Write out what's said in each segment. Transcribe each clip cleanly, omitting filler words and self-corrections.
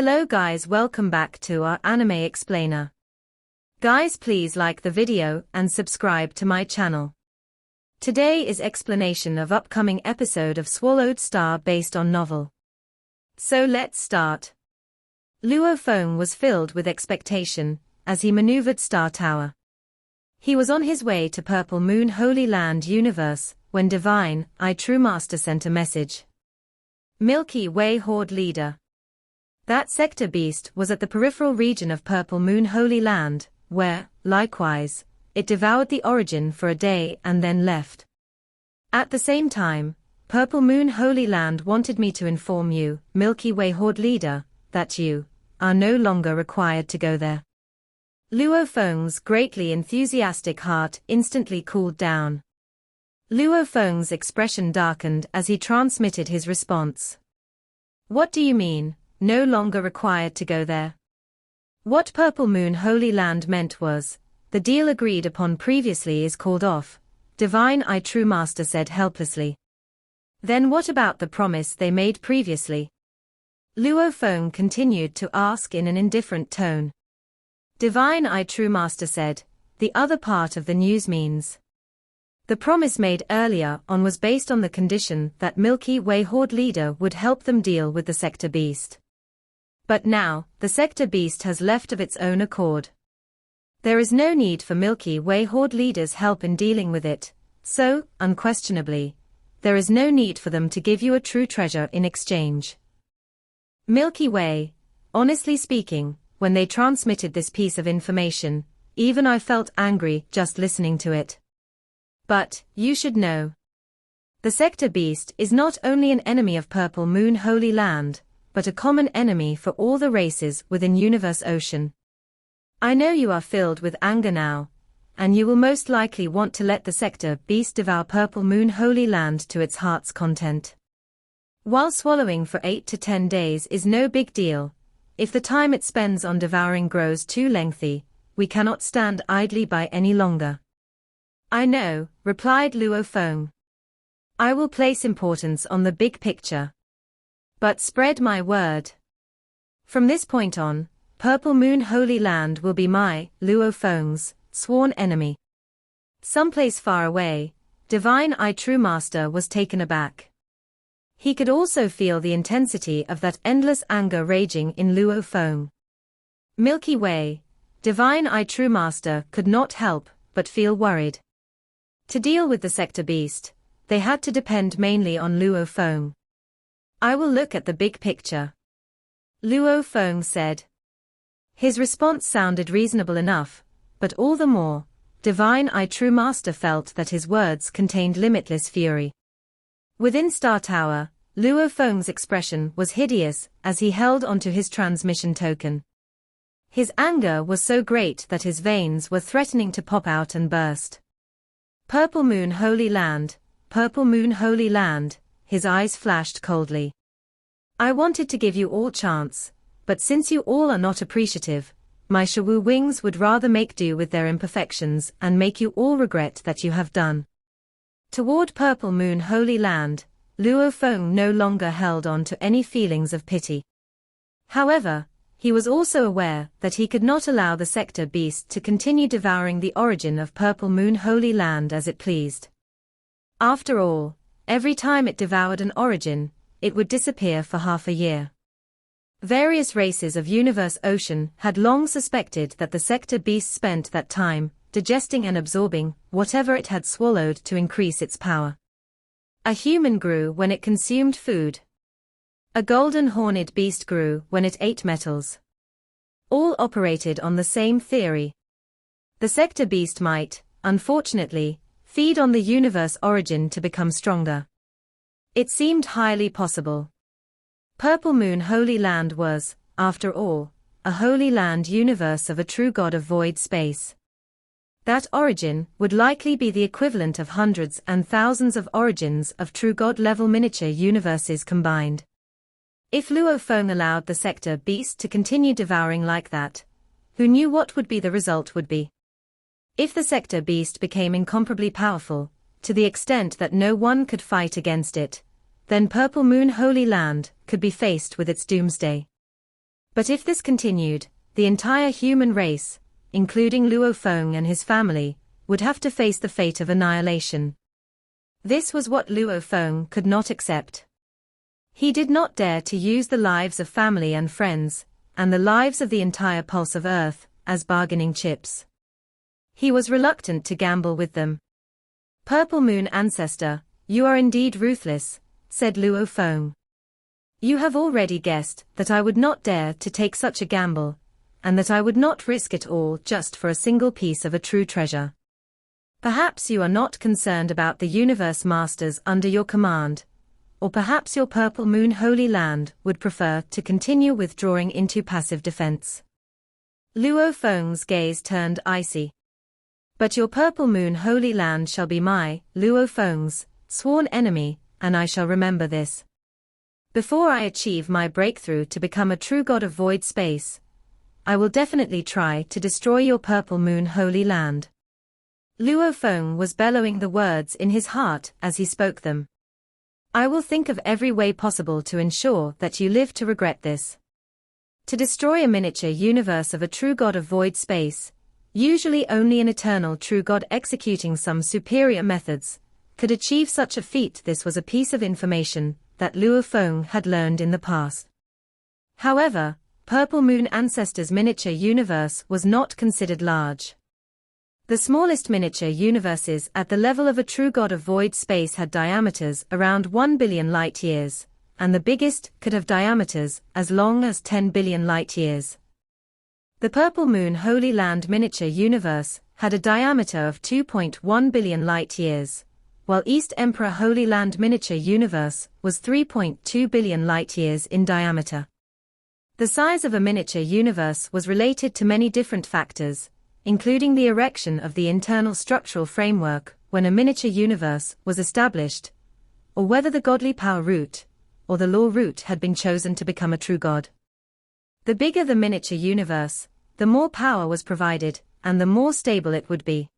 Hello guys, welcome back to our anime explainer. Guys, please like the video and subscribe to my channel. Today is explanation of upcoming episode of Swallowed Star based on novel. So let's start. Luo Feng was filled with expectation as he maneuvered Star Tower. He was on his way to Purple Moon Holy Land Universe when Divine I True Master sent a message. Milky Way Horde Leader. That sector beast was at the peripheral region of Purple Moon Holy Land, where, likewise, it devoured the origin for a day and then left. At the same time, Purple Moon Holy Land wanted me to inform you, Milky Way Horde Leader, that you are no longer required to go there. Luo Feng's greatly enthusiastic heart instantly cooled down. Luo Feng's expression darkened as he transmitted his response. What do you mean, no longer required to go there? What Purple Moon Holy Land meant was, the deal agreed upon previously is called off, Divine I True Master said helplessly. Then what about the promise they made previously? Luo Feng continued to ask in an indifferent tone. Divine I True Master said, the other part of the news means. The promise made earlier on was based on the condition that Milky Way Horde Leader would help them deal with the Sector Beast. But now, the Sector Beast has left of its own accord. There is no need for Milky Way Horde Leader's help in dealing with it, so, unquestionably, there is no need for them to give you a true treasure in exchange. Milky Way, honestly speaking, when they transmitted this piece of information, even I felt angry just listening to it. But, you should know. The Sector Beast is not only an enemy of Purple Moon Holy Land, but a common enemy for all the races within Universe Ocean. I know you are filled with anger now, and you will most likely want to let the Sector Beast devour Purple Moon Holy Land to its heart's content. While swallowing for 8 to 10 days is no big deal, if the time it spends on devouring grows too lengthy, we cannot stand idly by any longer. I know, replied Luo Feng. I will place importance on the big picture. But spread my word. From this point on, Purple Moon Holy Land will be my, Luo Feng's, sworn enemy. Someplace far away, Divine I True Master was taken aback. He could also feel the intensity of that endless anger raging in Luo Feng. Milky Way, Divine I True Master could not help but feel worried. To deal with the Sector Beast, they had to depend mainly on Luo Feng. I will look at the big picture, Luo Feng said. His response sounded reasonable enough, but all the more, Divine I True Master felt that his words contained limitless fury. Within Star Tower, Luo Feng's expression was hideous as he held onto his transmission token. His anger was so great that his veins were threatening to pop out and burst. Purple Moon Holy Land, Purple Moon Holy Land, his eyes flashed coldly. I wanted to give you all chance, but since you all are not appreciative, my Shawu wings would rather make do with their imperfections and make you all regret that you have done. Toward Purple Moon Holy Land, Luo Feng no longer held on to any feelings of pity. However, he was also aware that he could not allow the Sector Beast to continue devouring the origin of Purple Moon Holy Land as it pleased. After all, every time it devoured an origin, it would disappear for half a year. Various races of Universe Ocean had long suspected that the Sector Beast spent that time digesting and absorbing whatever it had swallowed to increase its power. A human grew when it consumed food. A golden horned beast grew when it ate metals. All operated on the same theory. The Sector Beast might, unfortunately, feed on the universe origin to become stronger. It seemed highly possible. Purple Moon Holy Land was, after all, a holy land universe of a true god of void space. That origin would likely be the equivalent of hundreds and thousands of origins of true god-level miniature universes combined. If Luo Feng allowed the Sector Beast to continue devouring like that, who knew what would be the result would be? If the Sector Beast became incomparably powerful, to the extent that no one could fight against it, then Purple Moon Holy Land could be faced with its doomsday. But if this continued, the entire human race, including Luo Feng and his family, would have to face the fate of annihilation. This was what Luo Feng could not accept. He did not dare to use the lives of family and friends, and the lives of the entire pulse of Earth, as bargaining chips. He was reluctant to gamble with them. Purple Moon Ancestor, you are indeed ruthless, said Luo Feng. You have already guessed that I would not dare to take such a gamble, and that I would not risk it all just for a single piece of a true treasure. Perhaps you are not concerned about the universe masters under your command, or perhaps your Purple Moon Holy Land would prefer to continue withdrawing into passive defense. Luo Feng's gaze turned icy. But your Purple Moon Holy Land shall be my, Luo Feng's, sworn enemy, and I shall remember this. Before I achieve my breakthrough to become a true god of void space, I will definitely try to destroy your Purple Moon Holy Land. Luo Feng was bellowing the words in his heart as he spoke them. I will think of every way possible to ensure that you live to regret this. To destroy a miniature universe of a true god of void space, usually only an eternal true god executing some superior methods, could achieve such a feat. This was a piece of information that Luo Feng had learned in the past. However, Purple Moon Ancestor's miniature universe was not considered large. The smallest miniature universes at the level of a true god of void space had diameters around 1 billion light-years, and the biggest could have diameters as long as 10 billion light-years. The Purple Moon Holy Land miniature universe had a diameter of 2.1 billion light-years, while East Emperor Holy Land miniature universe was 3.2 billion light-years in diameter. The size of a miniature universe was related to many different factors, including the erection of the internal structural framework when a miniature universe was established, or whether the godly power root, or the law root had been chosen to become a true god. The bigger the miniature universe, the more power was provided, and the more stable it would be.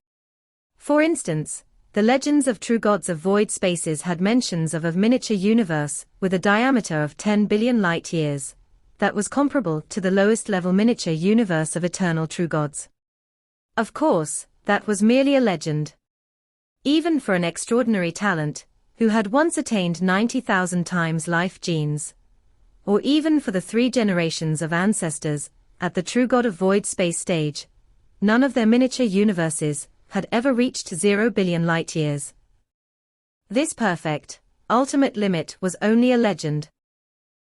For instance, the legends of true gods of void spaces had mentions of a miniature universe with a diameter of 10 billion light-years, that was comparable to the lowest level miniature universe of eternal true gods. Of course, that was merely a legend. Even for an extraordinary talent, who had once attained 90,000 times life genes, or even for the 3 generations of ancestors at the true god of void space stage, none of their miniature universes had ever reached 0 billion light-years. This perfect, ultimate limit was only a legend.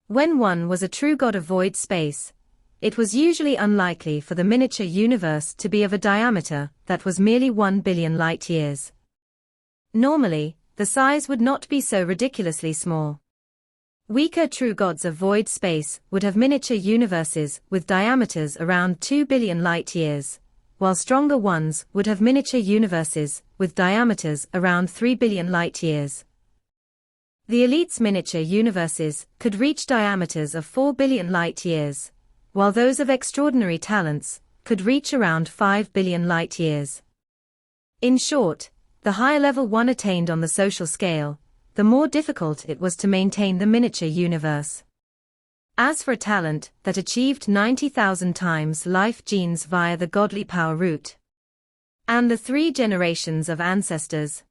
When one was a true god of void space, it was usually unlikely for the miniature universe to be of a diameter that was merely 1 billion light-years. Normally, the size would not be so ridiculously small. Weaker true gods of void space would have miniature universes with diameters around 2 billion light-years, while stronger ones would have miniature universes with diameters around 3 billion light-years. The elite's miniature universes could reach diameters of 4 billion light-years, while those of extraordinary talents could reach around 5 billion light-years. In short, the higher level one attained on the social scale, the more difficult it was to maintain the miniature universe. As for a talent that achieved 90,000 times life genes via the godly power root, and the 3 generations of ancestors,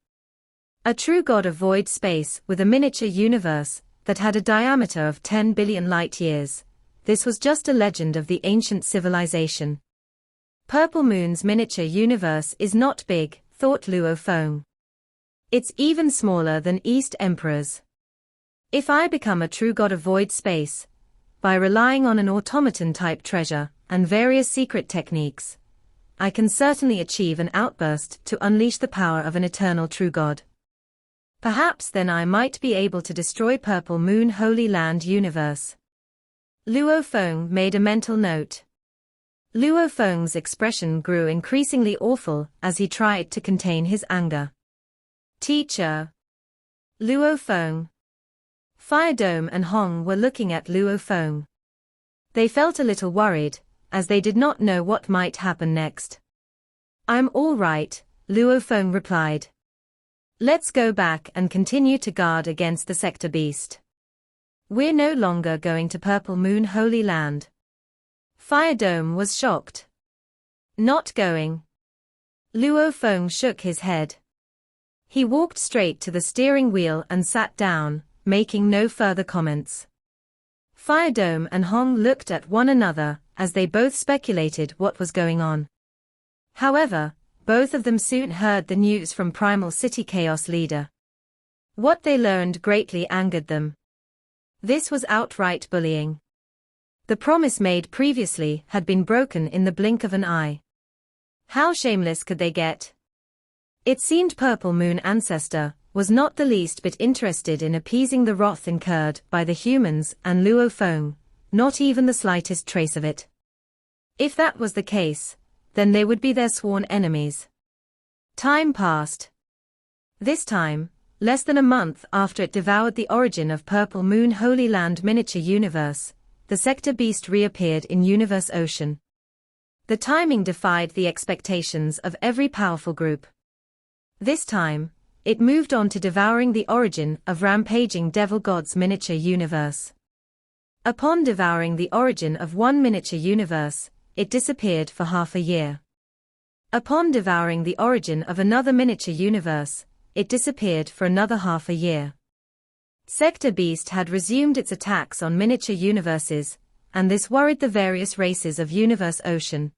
a true god of void space with a miniature universe that had a diameter of 10 billion light-years, this was just a legend of the ancient civilization. Purple Moon's miniature universe is not big, thought Luo Feng. It's even smaller than East Emperor's. If I become a true god of void space, by relying on an automaton-type treasure and various secret techniques, I can certainly achieve an outburst to unleash the power of an eternal true god. Perhaps then I might be able to destroy Purple Moon Holy Land universe. Luo Feng made a mental note. Luo Feng's expression grew increasingly awful as he tried to contain his anger. Teacher. Luo Feng. Fire Dome and Hong were looking at Luo Feng. They felt a little worried, as they did not know what might happen next. I'm all right, Luo Feng replied. Let's go back and continue to guard against the Sector Beast. We're no longer going to Purple Moon Holy Land. Fire Dome was shocked. Not going. Luo Feng shook his head. He walked straight to the steering wheel and sat down, making no further comments. Fire Dome and Hong looked at one another as they both speculated what was going on. However, both of them soon heard the news from Primal City Chaos leader. What they learned greatly angered them. This was outright bullying. The promise made previously had been broken in the blink of an eye. How shameless could they get? It seemed Purple Moon Ancestor was not the least bit interested in appeasing the wrath incurred by the humans and Luo Feng, not even the slightest trace of it. If that was the case, then they would be their sworn enemies. Time passed. This time, less than a month after it devoured the origin of Purple Moon Holy Land miniature universe, the sector beast reappeared in Universe Ocean. The timing defied the expectations of every powerful group. This time, it moved on to devouring the origin of rampaging Devil God's miniature universe. Upon devouring the origin of one miniature universe, it disappeared for half a year. Upon devouring the origin of another miniature universe, it disappeared for another half a year. Sector Beast had resumed its attacks on miniature universes, and this worried the various races of Universe Ocean.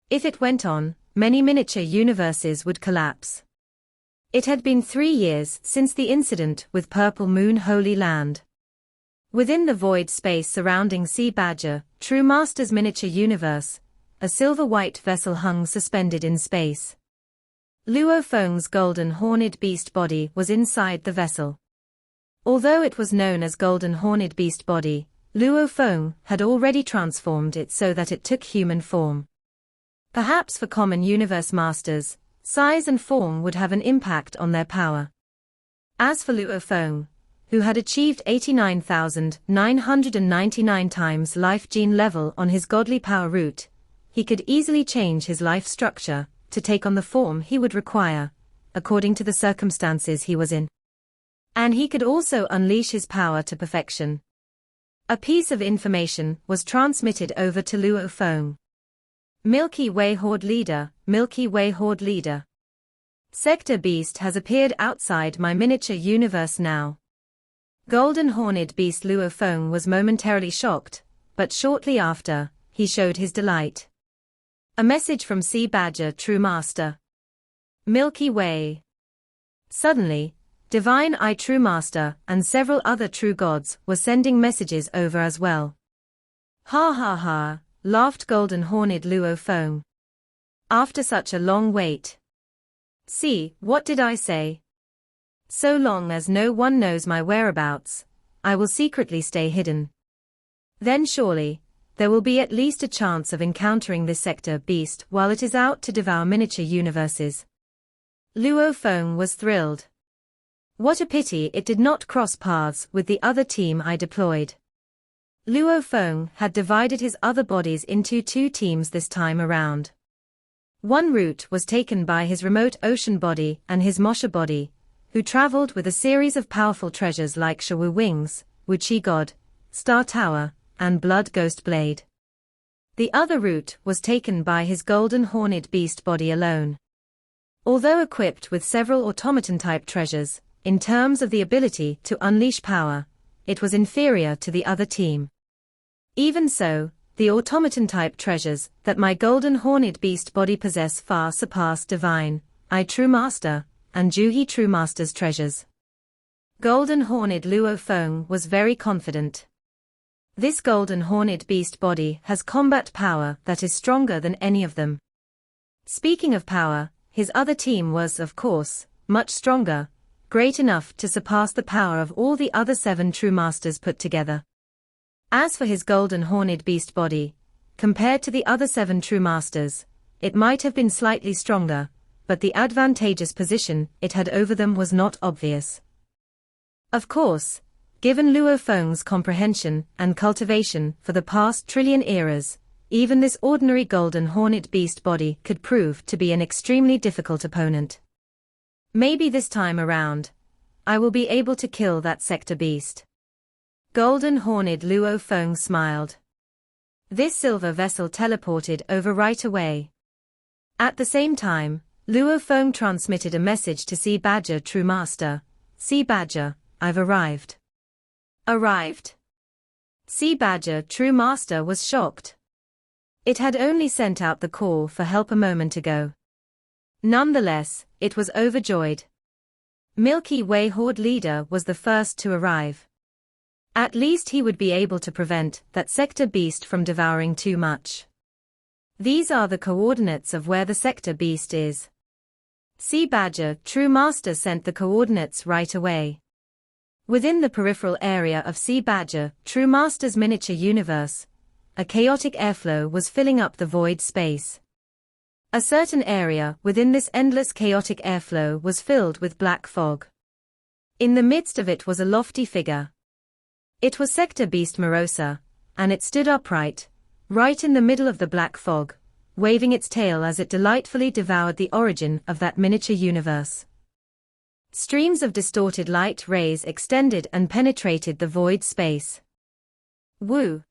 If it went on, many miniature universes would collapse. It had been 3 years since the incident with Purple Moon Holy Land. Within the void space surrounding Sea Badger, True Master's miniature universe, a silver-white vessel hung suspended in space. Luo Feng's golden horned beast body was inside the vessel. Although it was known as golden horned beast body, Luo Feng had already transformed it so that it took human form. Perhaps for common universe masters, size and form would have an impact on their power. As for Luo Feng, who had achieved 89,999 times life gene level on his godly power route, he could easily change his life structure to take on the form he would require, according to the circumstances he was in. And he could also unleash his power to perfection. A piece of information was transmitted over to Luo Feng. Milky Way Horde Leader, Milky Way Horde Leader. Sector Beast has appeared outside my miniature universe now. Golden Horned Beast Luo Feng was momentarily shocked, but shortly after, he showed his delight. A message from Sea Badger True Master. Milky Way. Suddenly, Divine Eye True Master and several other true gods were sending messages over as well. Ha ha ha, laughed Golden Horned Luo Feng. After such a long wait. See, what did I say? So long as no one knows my whereabouts, I will secretly stay hidden. Then surely, there will be at least a chance of encountering this sector beast while it is out to devour miniature universes. Luo Feng was thrilled. What a pity it did not cross paths with the other team I deployed. Luo Feng had divided his other bodies into 2 teams this time around. One route was taken by his remote ocean body and his Mosha body, who traveled with a series of powerful treasures like Shawu Wings, Wuchi God, Star Tower, and Blood Ghost Blade. The other route was taken by his golden horned beast body alone. Although equipped with several automaton-type treasures, in terms of the ability to unleash power, it was inferior to the other team. Even so, the automaton-type treasures that my golden horned beast body possess far surpass Divine Eye True Master and Juhi True Master's treasures. Golden Horned Luo Feng was very confident. This golden horned beast body has combat power that is stronger than any of them. Speaking of power, his other team was, of course, much stronger, great enough to surpass the power of all the other 7 true masters put together. As for his golden horned beast body, compared to the other 7 true masters, it might have been slightly stronger, but the advantageous position it had over them was not obvious. Of course, given Luo Feng's comprehension and cultivation for the past trillion eras, even this ordinary golden horned beast body could prove to be an extremely difficult opponent. Maybe this time around, I will be able to kill that sector beast. Golden Horned Luo Feng smiled. This silver vessel teleported over right away. At the same time, Luo Feng transmitted a message to Sea Badger True Master. Sea Badger, I've arrived. Arrived. Sea Badger True Master was shocked. It had only sent out the call for help a moment ago. Nonetheless, it was overjoyed. Milky Way Horde leader was the first to arrive. At least he would be able to prevent that sector beast from devouring too much. These are the coordinates of where the sector beast is. Sea Badger True Master sent the coordinates right away. Within the peripheral area of Sea Badger True Master's miniature universe, a chaotic airflow was filling up the void space. A certain area within this endless chaotic airflow was filled with black fog. In the midst of it was a lofty figure. It was Sector Beast Morosa, and it stood upright, right in the middle of the black fog, waving its tail as it delightfully devoured the origin of that miniature universe. Streams of distorted light rays extended and penetrated the void space. Woo!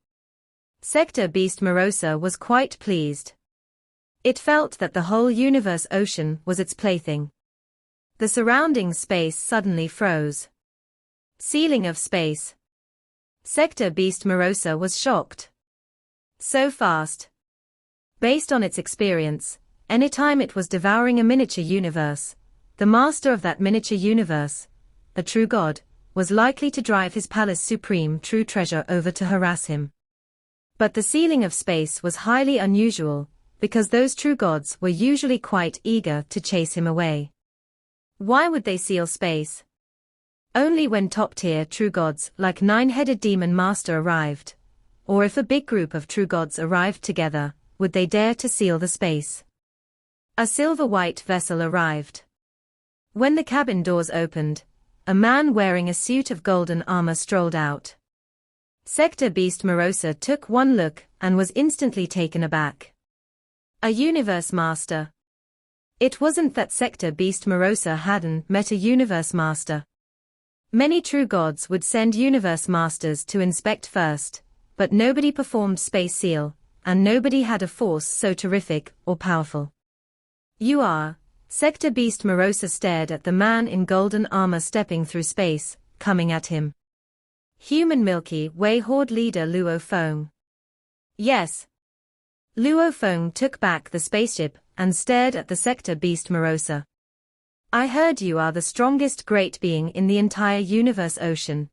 Sector Beast Morosa was quite pleased. It felt that the whole universe ocean was its plaything. The surrounding space suddenly froze. Ceiling of space. Sector Beast Morosa was shocked. So fast. Based on its experience, anytime it was devouring a miniature universe, the master of that miniature universe, a true god, was likely to drive his palace supreme true treasure over to harass him. But the sealing of space was highly unusual, because those true gods were usually quite eager to chase him away. Why would they seal space? Only when top-tier true gods like Nine-Headed Demon Master arrived, or if a big group of true gods arrived together, would they dare to seal the space. A silver-white vessel arrived. When the cabin doors opened, a man wearing a suit of golden armor strolled out. Sector Beast Morosa took one look and was instantly taken aback. A universe master. It wasn't that Sector Beast Morosa hadn't met a universe master. Many true gods would send universe masters to inspect first, but nobody performed space seal, and nobody had a force so terrific or powerful. You are. Sector Beast Morosa stared at the man in golden armor stepping through space, coming at him. Human Milky Way Horde leader Luo Feng. Yes. Luo Feng took back the spaceship and stared at the Sector Beast Morosa. I heard you are the strongest great being in the entire universe ocean.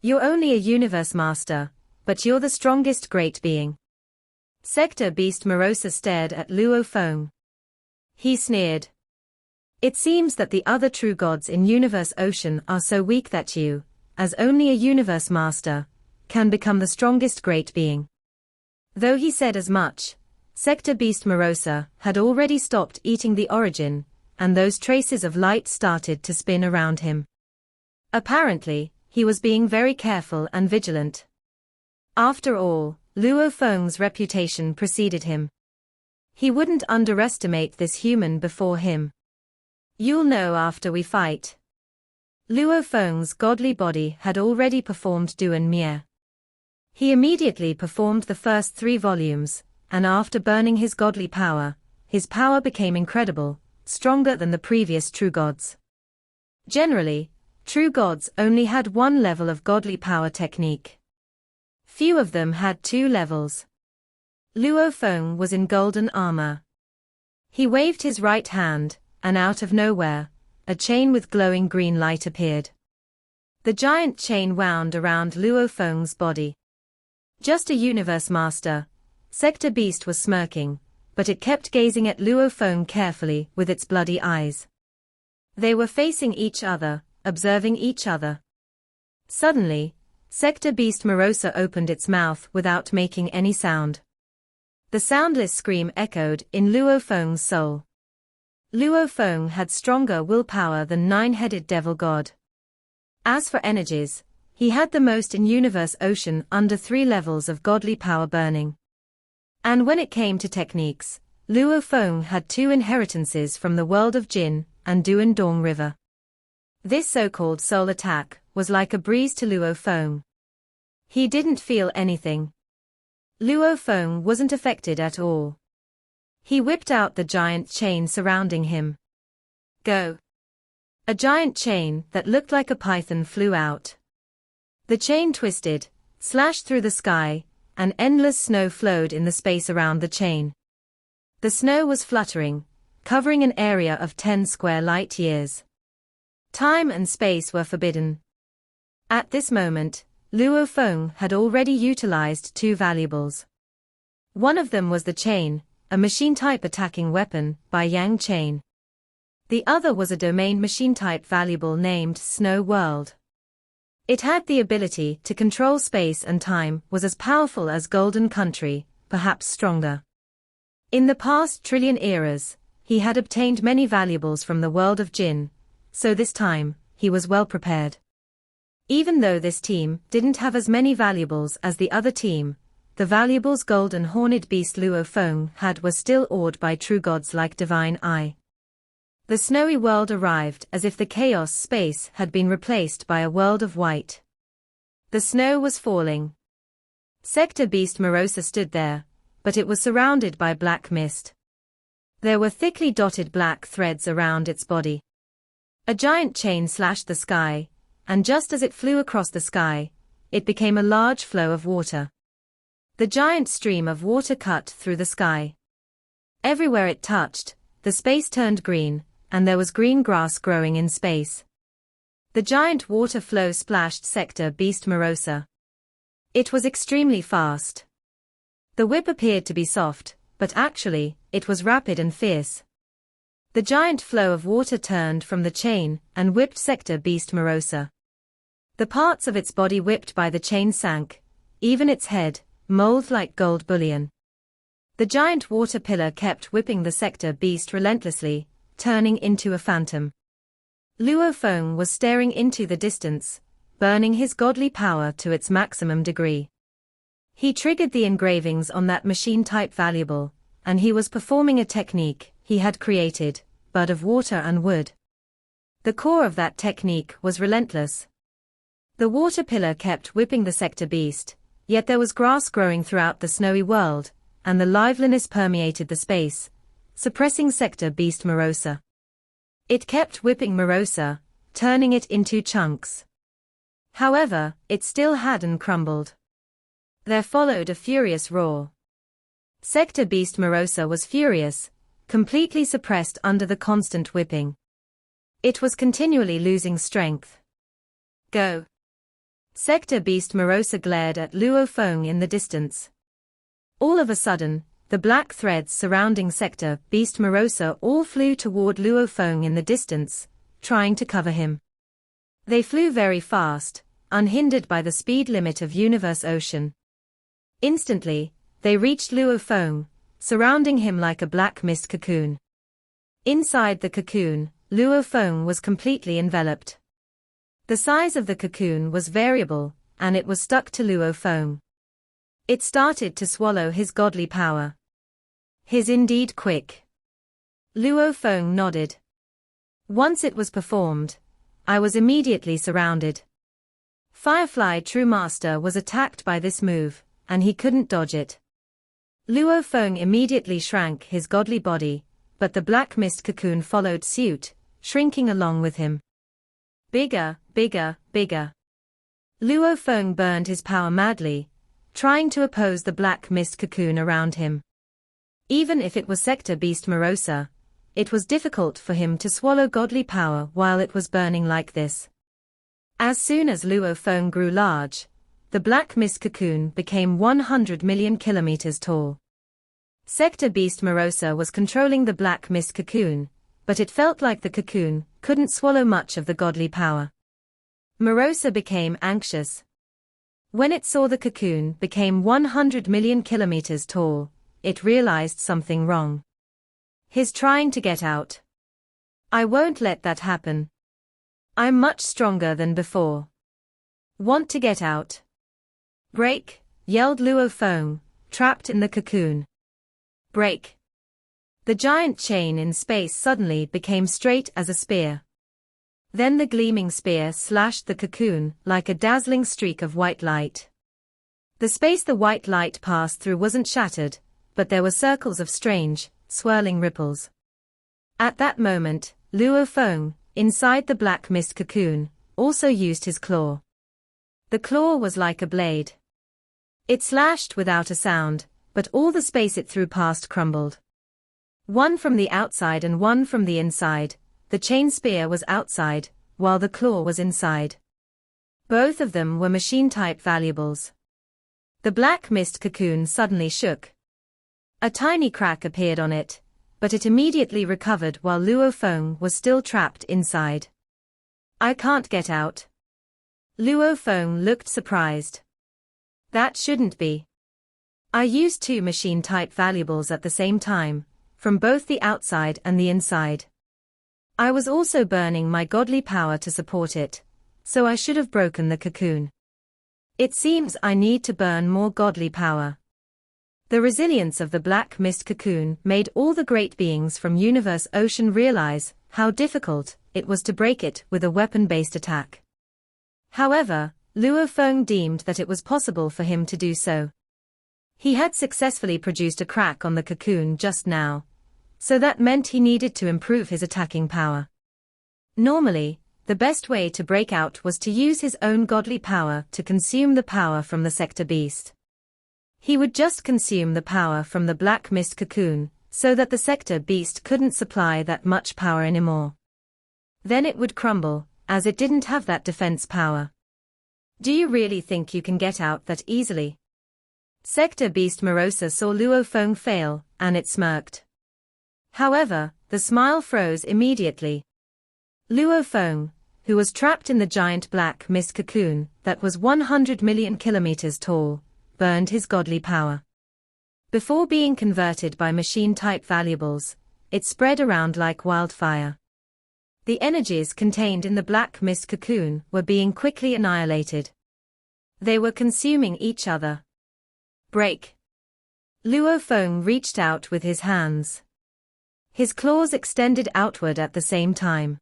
You're only a universe master, but you're the strongest great being. Sector Beast Morosa stared at Luo Feng. He sneered. It seems that the other true gods in universe ocean are so weak that you, as only a universe master, can become the strongest great being. Though he said as much, Sector Beast Morosa had already stopped eating the origin, and those traces of light started to spin around him. Apparently, he was being very careful and vigilant. After all, Luo Feng's reputation preceded him. He wouldn't underestimate this human before him. You'll know after we fight. Luo Feng's godly body had already performed Duan Mie. He immediately performed the first 3 volumes, and after burning his godly power, his power became incredible, stronger than the previous true gods. Generally, true gods only had 1 level of godly power technique. Few of them had 2 levels. Luo Feng was in golden armor. He waved his right hand, and out of nowhere, a chain with glowing green light appeared. The giant chain wound around Luo Feng's body. Just a universe master, Sector Beast was smirking, but it kept gazing at Luo Feng carefully with its bloody eyes. They were facing each other, observing each other. Suddenly, Sector Beast Morosa opened its mouth without making any sound. The soundless scream echoed in Luo Feng's soul. Luo Feng had stronger willpower than Nine-Headed Devil God. As for energies, he had the most in universe ocean under 3 levels of godly power burning. And when it came to techniques, Luo Feng had 2 inheritances from the world of Jin and Duan Dong River. This so-called soul attack was like a breeze to Luo Feng. He didn't feel anything. Luo Feng wasn't affected at all. He whipped out the giant chain surrounding him. Go! A giant chain that looked like a python flew out. The chain twisted, slashed through the sky, and endless snow flowed in the space around the chain. The snow was fluttering, covering an area of 10 square light years. Time and space were forbidden. At this moment, Luo Feng had already utilized 2 valuables. One of them was the chain, a machine-type attacking weapon by Yang Chain. The other was a domain machine-type valuable named Snow World. It had the ability to control space and time, was as powerful as Golden Country, perhaps stronger. In the past trillion eras, he had obtained many valuables from the world of Jin, so this time, he was well prepared. Even though this team didn't have as many valuables as the other team, the valuables Golden Horned Beast Luo Feng had were still awed by true gods like Divine Eye. The snowy world arrived as if the chaos space had been replaced by a world of white. The snow was falling. Sector Beast Morosa stood there, but it was surrounded by black mist. There were thickly dotted black threads around its body. A giant chain slashed the sky, and just as it flew across the sky, it became a large flow of water. The giant stream of water cut through the sky. Everywhere it touched, the space turned green, and there was green grass growing in space. The giant water flow splashed Sector Beast Morosa. It was extremely fast. The whip appeared to be soft, but actually, it was rapid and fierce. The giant flow of water turned from the chain and whipped Sector Beast Morosa. The parts of its body whipped by the chain sank, even its head, molded like gold bullion. The giant water pillar kept whipping the Sector Beast relentlessly, turning into a phantom. Luo Feng was staring into the distance, burning his godly power to its maximum degree. He triggered the engravings on that machine-type valuable, and he was performing a technique he had created, Bud of Water and Wood. The core of that technique was relentless. The water pillar kept whipping the Sector Beast, yet there was grass growing throughout the snowy world, and the liveliness permeated the space, suppressing Sector Beast Morosa. It kept whipping Morosa, turning it into chunks. However, it still hadn't crumbled. There followed a furious roar. Sector Beast Morosa was furious, completely suppressed under the constant whipping. It was continually losing strength. Go! Sector Beast Morosa glared at Luo Feng in the distance. All of a sudden, the black threads surrounding Sector Beast Morosa all flew toward Luo Feng in the distance, trying to cover him. They flew very fast, unhindered by the speed limit of Universe Ocean. Instantly, they reached Luo Feng, surrounding him like a black mist cocoon. Inside the cocoon, Luo Feng was completely enveloped. The size of the cocoon was variable, and it was stuck to Luo Feng. It started to swallow his godly power. His indeed quick. Luo Feng nodded. Once it was performed, I was immediately surrounded. Firefly True Master was attacked by this move, and he couldn't dodge it. Luo Feng immediately shrank his godly body, but the black mist cocoon followed suit, shrinking along with him. Bigger, bigger, bigger. Luo Feng burned his power madly, trying to oppose the black mist cocoon around him. Even if it was Sector Beast Morosa, it was difficult for him to swallow godly power while it was burning like this. As soon as Luo Feng grew large, the black mist cocoon became 100 million kilometers tall. Sector Beast Morosa was controlling the black mist cocoon, but it felt like the cocoon couldn't swallow much of the godly power. Morosa became anxious. When it saw the cocoon became 100 million kilometers tall, it realized something wrong. He's trying to get out. I won't let that happen. I'm much stronger than before. Want to get out? Break, yelled Luo Feng, trapped in the cocoon. Break. The giant chain in space suddenly became straight as a spear. Then the gleaming spear slashed the cocoon like a dazzling streak of white light. The space the white light passed through wasn't shattered, but there were circles of strange, swirling ripples. At that moment, Luo Feng, inside the black mist cocoon, also used his claw. The claw was like a blade. It slashed without a sound, but all the space it threw past crumbled. One from the outside and one from the inside. The chain spear was outside, while the claw was inside. Both of them were machine-type valuables. The black mist cocoon suddenly shook. A tiny crack appeared on it, but it immediately recovered while Luo Feng was still trapped inside. I can't get out. Luo Feng looked surprised. That shouldn't be. I used two machine-type valuables at the same time, from both the outside and the inside. I was also burning my godly power to support it, so I should have broken the cocoon. It seems I need to burn more godly power. The resilience of the black mist cocoon made all the great beings from Universe Ocean realize how difficult it was to break it with a weapon-based attack. However, Luo Feng deemed that it was possible for him to do so. He had successfully produced a crack on the cocoon just now, so that meant he needed to improve his attacking power. Normally, the best way to break out was to use his own godly power to consume the power from the sector beast. He would just consume the power from the black mist cocoon, so that the sector beast couldn't supply that much power anymore. Then it would crumble, as it didn't have that defense power. Do you really think you can get out that easily? Sector beast Morosa saw Luo Feng fail, and it smirked. However, the smile froze immediately. Luo Feng, who was trapped in the giant black mist cocoon that was 100 million kilometers tall, burned his godly power. Before being converted by machine-type valuables, it spread around like wildfire. The energies contained in the black mist cocoon were being quickly annihilated. They were consuming each other. Break. Luo Feng reached out with his hands. His claws extended outward at the same time.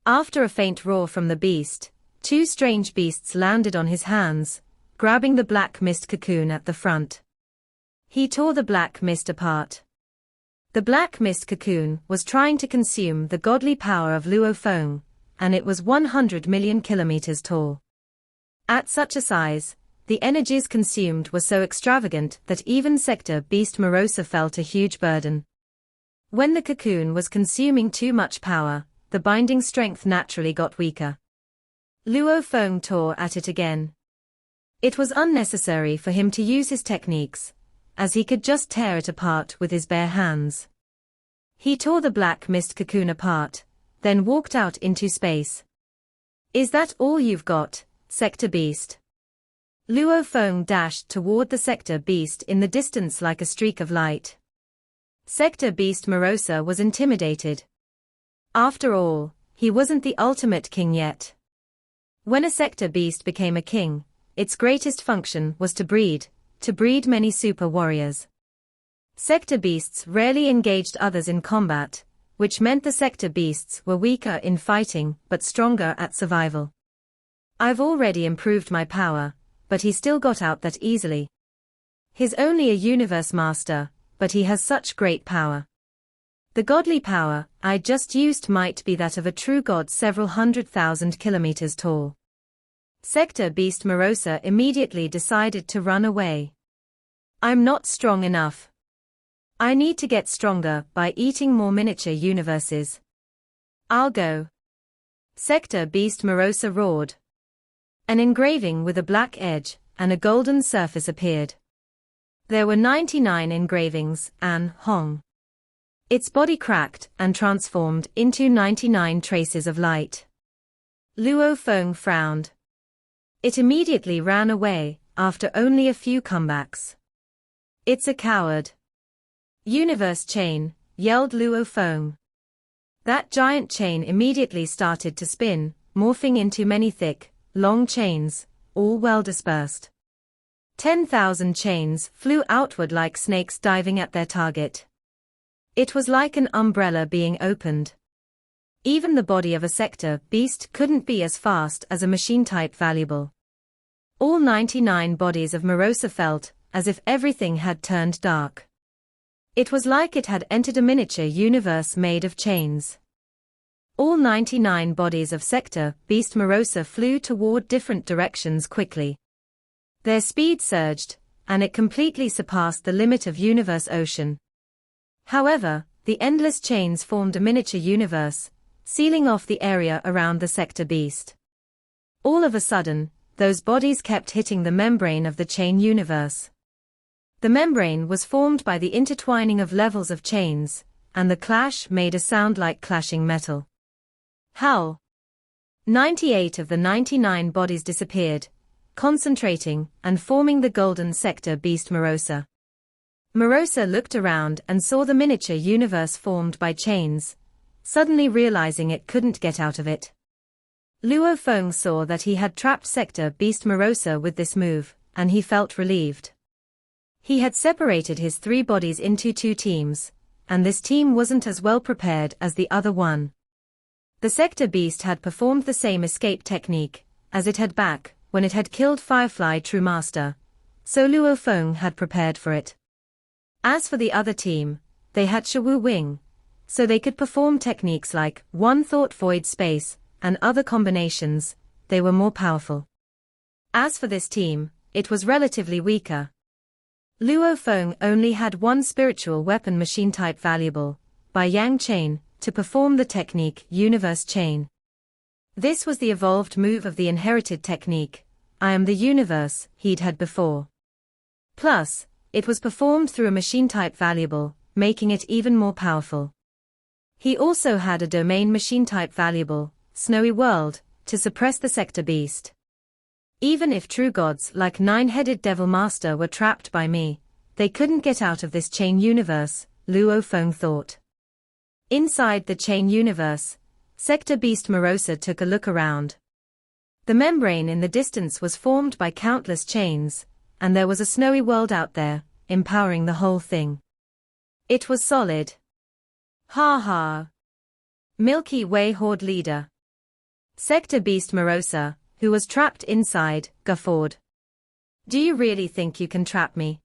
After a faint roar from the beast, two strange beasts landed on his hands, grabbing the black mist cocoon at the front. He tore the black mist apart. The black mist cocoon was trying to consume the godly power of Luo Feng, and it was 100 million kilometers tall. At such a size, the energies consumed were so extravagant that even sector beast Morosa felt a huge burden. When the cocoon was consuming too much power, the binding strength naturally got weaker. Luo Feng tore at it again. It was unnecessary for him to use his techniques, as he could just tear it apart with his bare hands. He tore the black mist cocoon apart, then walked out into space. Is that all you've got, sector beast? Luo Feng dashed toward the sector beast in the distance like a streak of light. Sector beast Morosa was intimidated. After all, he wasn't the ultimate king yet. When a sector beast became a king, its greatest function was to breed many super warriors. Sector beasts rarely engaged others in combat, which meant the sector beasts were weaker in fighting but stronger at survival. I've already improved my power, but he still got out that easily. He's only a universe master, but he has such great power. The godly power I just used might be that of a true god several 100,000 kilometers tall. Sector beast Morosa immediately decided to run away. I'm not strong enough. I need to get stronger by eating more miniature universes. I'll go. Sector beast Morosa roared. An engraving with a black edge and a golden surface appeared. There were 99 engravings, and Hong. Its body cracked and transformed into 99 traces of light. Luo Feng frowned. It immediately ran away, after only a few comebacks. It's a coward. Universe chain, yelled Luo Feng. That giant chain immediately started to spin, morphing into many thick, long chains, all well dispersed. 10,000 chains flew outward like snakes diving at their target. It was like an umbrella being opened. Even the body of a sector beast couldn't be as fast as a machine-type valuable. All 99 bodies of Marosa felt as if everything had turned dark. It was like it had entered a miniature universe made of chains. All 99 bodies of Sector Beast Marosa flew toward different directions quickly. Their speed surged, and it completely surpassed the limit of universe ocean. However, the endless chains formed a miniature universe, sealing off the area around the Sector Beast. All of a sudden, those bodies kept hitting the membrane of the chain universe. The membrane was formed by the intertwining of levels of chains, and the clash made a sound like clashing metal. Howl! 98 of the 99 bodies disappeared, concentrating and forming the golden Sector Beast Marosa. Marosa looked around and saw the miniature universe formed by chains, suddenly realizing it couldn't get out of it. Luo Feng saw that he had trapped Sector Beast Marosa with this move, and he felt relieved. He had separated his 3 bodies into 2 teams, and this team wasn't as well prepared as the other one. The Sector Beast had performed the same escape technique as it had back when it had killed Firefly True Master, so Luo Feng had prepared for it. As for the other team, they had Shawu Wing, so they could perform techniques like One Thought Void Space and other combinations. They were more powerful. As for this team, it was relatively weaker. Luo Feng only had 1 spiritual weapon machine type valuable, by Yang Chain, to perform the technique Universe Chain. This was the evolved move of the inherited technique, I am the universe, he'd had before. Plus, it was performed through a machine type valuable, making it even more powerful. He also had a domain machine type valuable, Snowy World, to suppress the Sector Beast. Even if true gods like 9-headed Devil Master were trapped by me, they couldn't get out of this chain universe, Luo Feng thought. Inside the chain universe, Sector Beast Marosa took a look around. The membrane in the distance was formed by countless chains, and there was a snowy world out there, empowering the whole thing. It was solid. Ha ha. Milky Way Horde leader. Sector Beast Marosa, who was trapped inside, guffawed. Do you really think you can trap me?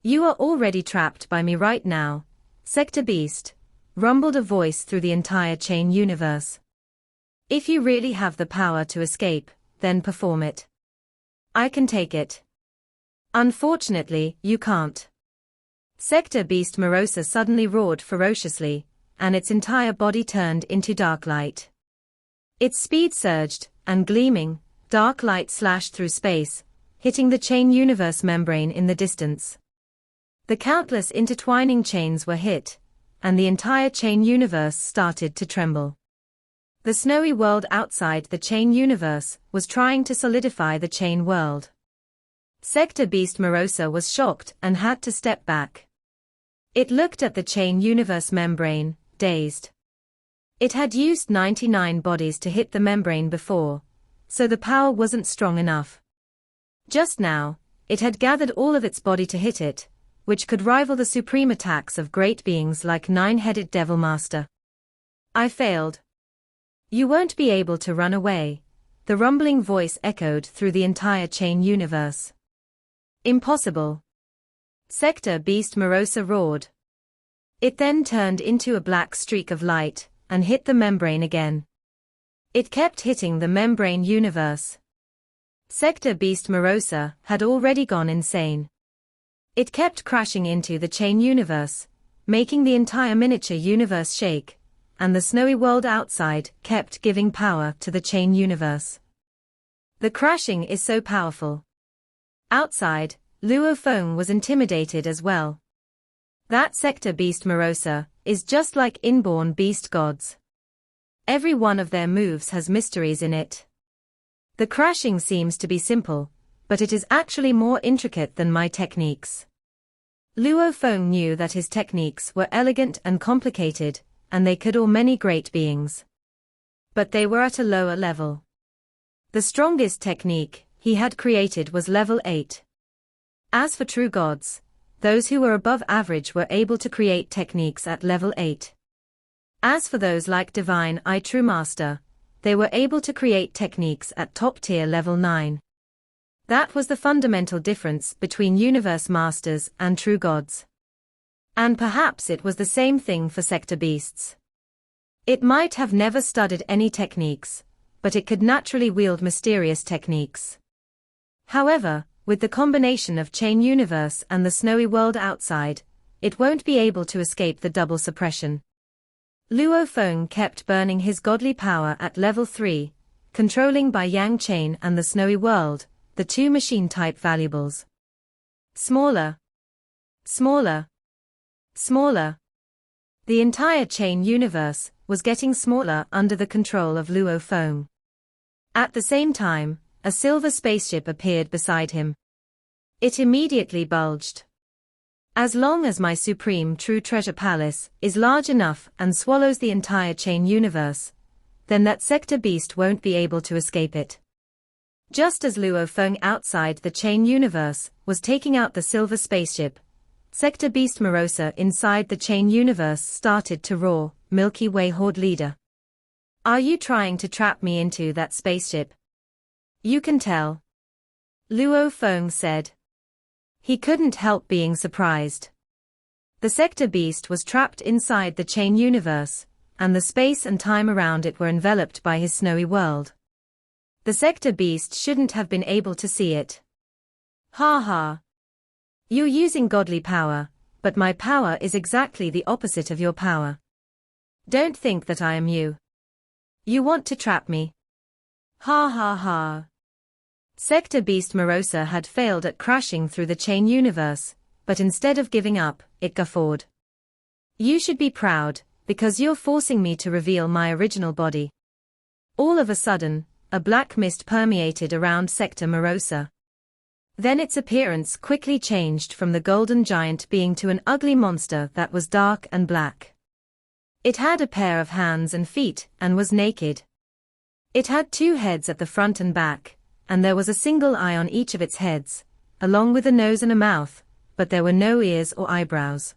You are already trapped by me right now, Sector Beast, rumbled a voice through the entire chain universe. If you really have the power to escape, then perform it. I can take it. Unfortunately, you can't. Sector Beast Marosa suddenly roared ferociously, and its entire body turned into dark light. Its speed surged, and gleaming, dark light slashed through space, hitting the chain universe membrane in the distance. The countless intertwining chains were hit, and the entire chain universe started to tremble. The snowy world outside the chain universe was trying to solidify the chain world. Sector Beast Marosa was shocked and had to step back. It looked at the chain universe membrane, dazed. It had used 99 bodies to hit the membrane before, so the power wasn't strong enough. Just now, it had gathered all of its body to hit it, which could rival the supreme attacks of great beings like 9-headed Devil Master. I failed. You won't be able to run away, the rumbling voice echoed through the entire chain universe. Impossible. Sector Beast Marosa roared. It then turned into a black streak of light, and hit the membrane again. It kept hitting the membrane universe. Sector Beast Marosa had already gone insane. It kept crashing into the chain universe, making the entire miniature universe shake, and the snowy world outside kept giving power to the chain universe. The crashing is so powerful. Outside, Luo Feng was intimidated as well. That Sector Beast Marosa is just like inborn beast gods. Every one of their moves has mysteries in it. The crashing seems to be simple, but it is actually more intricate than my techniques. Luo Feng knew that his techniques were elegant and complicated, and they could awe many great beings. But they were at a lower level. The strongest technique he had created was level 8. As for true gods, those who were above average were able to create techniques at level 8. As for those like Divine I True Master, they were able to create techniques at top tier level 9. That was the fundamental difference between universe masters and true gods. And perhaps it was the same thing for sector beasts. It might have never studied any techniques, but it could naturally wield mysterious techniques. However, with the combination of chain universe and the snowy world outside, it won't be able to escape the double suppression. Luo Feng kept burning his godly power at level 3, controlling by Yang Chain and the snowy world, the two machine-type valuables. Smaller. Smaller. Smaller. The entire chain universe was getting smaller under the control of Luo Feng. At the same time, a silver spaceship appeared beside him. It immediately bulged. As long as my supreme true treasure palace is large enough and swallows the entire chain universe, then that sector beast won't be able to escape it. Just as Luo Feng outside the chain universe was taking out the silver spaceship, sector beast Morosa inside the chain universe started to roar, Milky Way Horde leader. Are you trying to trap me into that spaceship? You can tell. Luo Feng said. He couldn't help being surprised. The sector beast was trapped inside the chain universe, and the space and time around it were enveloped by his snowy world. The sector beast shouldn't have been able to see it. Ha ha. You're using godly power, but my power is exactly the opposite of your power. Don't think that I am you. You want to trap me. Ha ha ha. Sector beast Morosa had failed at crashing through the chain universe, but instead of giving up, it guffawed. You should be proud, because you're forcing me to reveal my original body. All of a sudden, a black mist permeated around Sector Morosa. Then its appearance quickly changed from the golden giant being to an ugly monster that was dark and black. It had a pair of hands and feet and was naked. It had two heads at the front and back, and there was a single eye on each of its heads, along with a nose and a mouth, but there were no ears or eyebrows.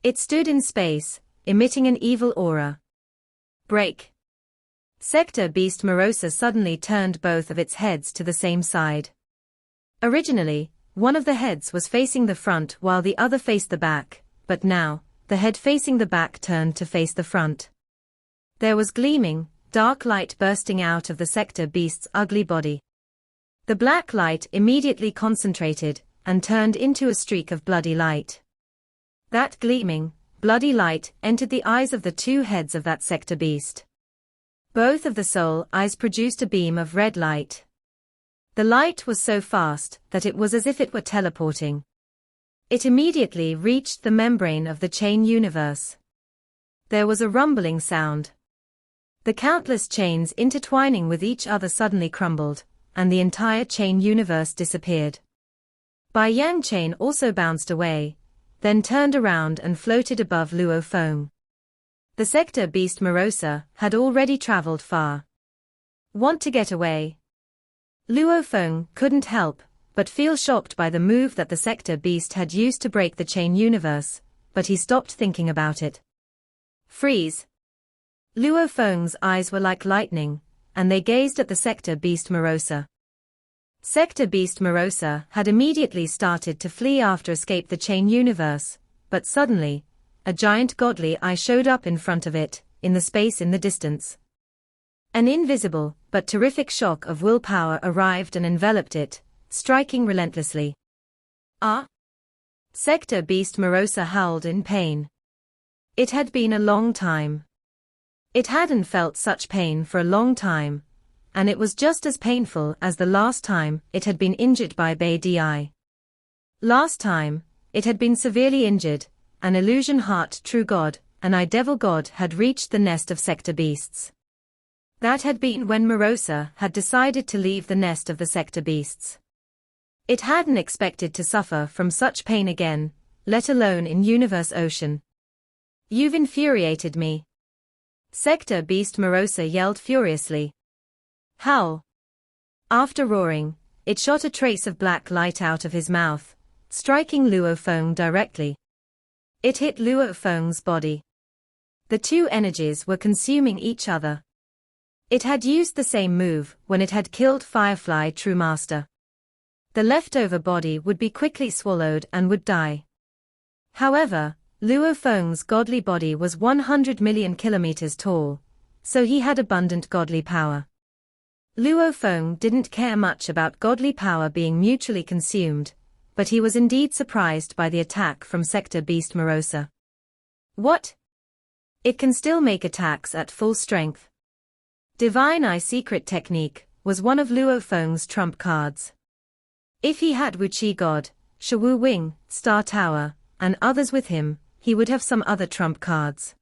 It stood in space, emitting an evil aura. Break. Sector beast Morosa suddenly turned both of its heads to the same side. Originally, one of the heads was facing the front while the other faced the back, but now, the head facing the back turned to face the front. There was gleaming, dark light bursting out of the sector beast's ugly body. The black light immediately concentrated and turned into a streak of bloody light. That gleaming, bloody light entered the eyes of the two heads of that sector beast. Both of the soul eyes produced a beam of red light. The light was so fast that it was as if it were teleporting. It immediately reached the membrane of the chain universe. There was a rumbling sound. The countless chains intertwining with each other suddenly crumbled, and the entire chain universe disappeared. Bai Yang chain also bounced away, then turned around and floated above Luo Feng. The sector beast Morosa had already traveled far. Want to get away? Luo Feng couldn't help but feel shocked by the move that the sector beast had used to break the chain universe, but he stopped thinking about it. Freeze! Luo Feng's eyes were like lightning, and they gazed at the sector beast Morosa. Sector beast Morosa had immediately started to flee after escape the chain universe, but suddenly, a giant godly eye showed up in front of it, in the space in the distance. An invisible, but terrific shock of willpower arrived and enveloped it, striking relentlessly. Ah! Sector beast Morosa howled in pain. It had been a long time. It hadn't felt such pain for a long time, and it was just as painful as the last time it had been injured by Bai Di. Last time, it had been severely injured. An illusion heart true god, an eye devil god had reached the nest of sector beasts. That had been when Morosa had decided to leave the nest of the sector beasts. It hadn't expected to suffer from such pain again, let alone in universe ocean. You've infuriated me. Sector beast Morosa yelled furiously. Howl. After roaring, it shot a trace of black light out of his mouth, striking Luo Feng directly. It hit Luo Feng's body. The two energies were consuming each other. It had used the same move when it had killed Firefly True Master. The leftover body would be quickly swallowed and would die. However, Luo Feng's godly body was 100 million kilometers tall, so he had abundant godly power. Luo Feng didn't care much about godly power being mutually consumed, but he was indeed surprised by the attack from Sector Beast Morosa. What? It can still make attacks at full strength. Divine Eye Secret Technique was one of Luo Feng's trump cards. If he had Wuqi God, Shawu Wing, Star Tower, and others with him, he would have some other trump cards.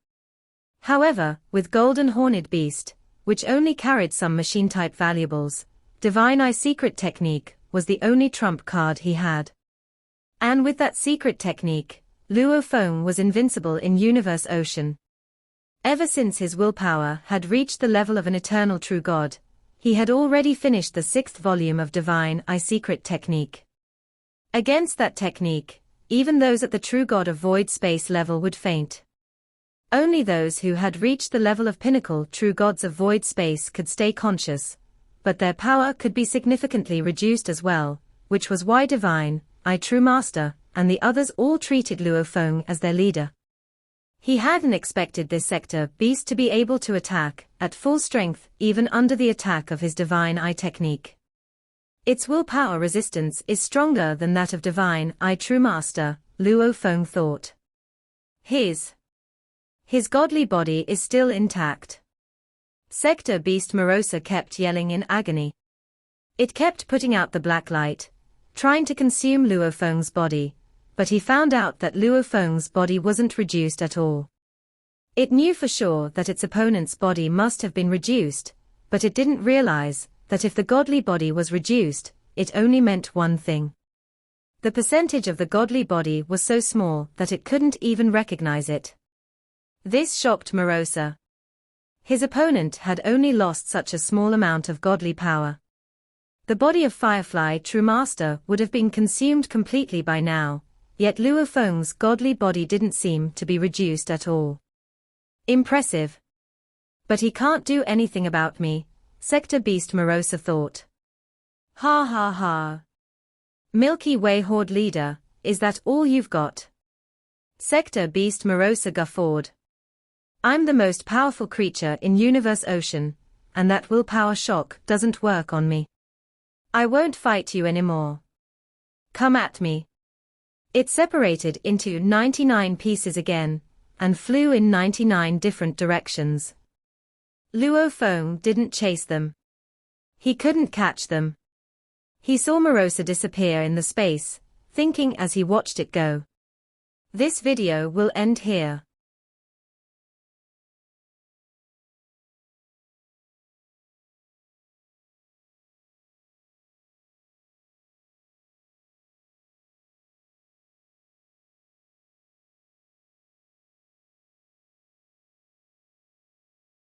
However, with Golden Horned Beast, which only carried some machine-type valuables, Divine Eye Secret Technique was the only trump card he had. And with that secret technique, Luo Feng was invincible in Universe Ocean. Ever since his willpower had reached the level of an eternal true god, he had already finished the 6th volume of Divine Eye Secret Technique. Against that technique, even those at the true god of void space level would faint. Only those who had reached the level of pinnacle true gods of void space could stay conscious, but their power could be significantly reduced as well, which was why Divine Eye True Master and the others all treated Luo Feng as their leader. He hadn't expected this sector beast to be able to attack at full strength even under the attack of his Divine Eye technique. Its willpower resistance is stronger than that of Divine Eye True Master, Luo Feng thought. His godly body is still intact. Sector Beast Morosa kept yelling in agony. It kept putting out the black light, trying to consume Luo Feng's body, but he found out that Luo Feng's body wasn't reduced at all. It knew for sure that its opponent's body must have been reduced, but it didn't realize that if the godly body was reduced, it only meant one thing. The percentage of the godly body was so small that it couldn't even recognize it. This shocked Morosa. His opponent had only lost such a small amount of godly power. The body of Firefly True Master would have been consumed completely by now, yet Luo Feng's godly body didn't seem to be reduced at all. Impressive. But he can't do anything about me, Sector Beast Morosa thought. Ha ha ha. Milky Way Horde Leader, is that all you've got? Sector Beast Morosa guffawed. I'm the most powerful creature in Universe Ocean, and that willpower shock doesn't work on me. I won't fight you anymore. Come at me. It separated into 99 pieces again, and flew in 99 different directions. Luo Feng didn't chase them. He couldn't catch them. He saw Morosa disappear in the space, thinking as he watched it go. This video will end here.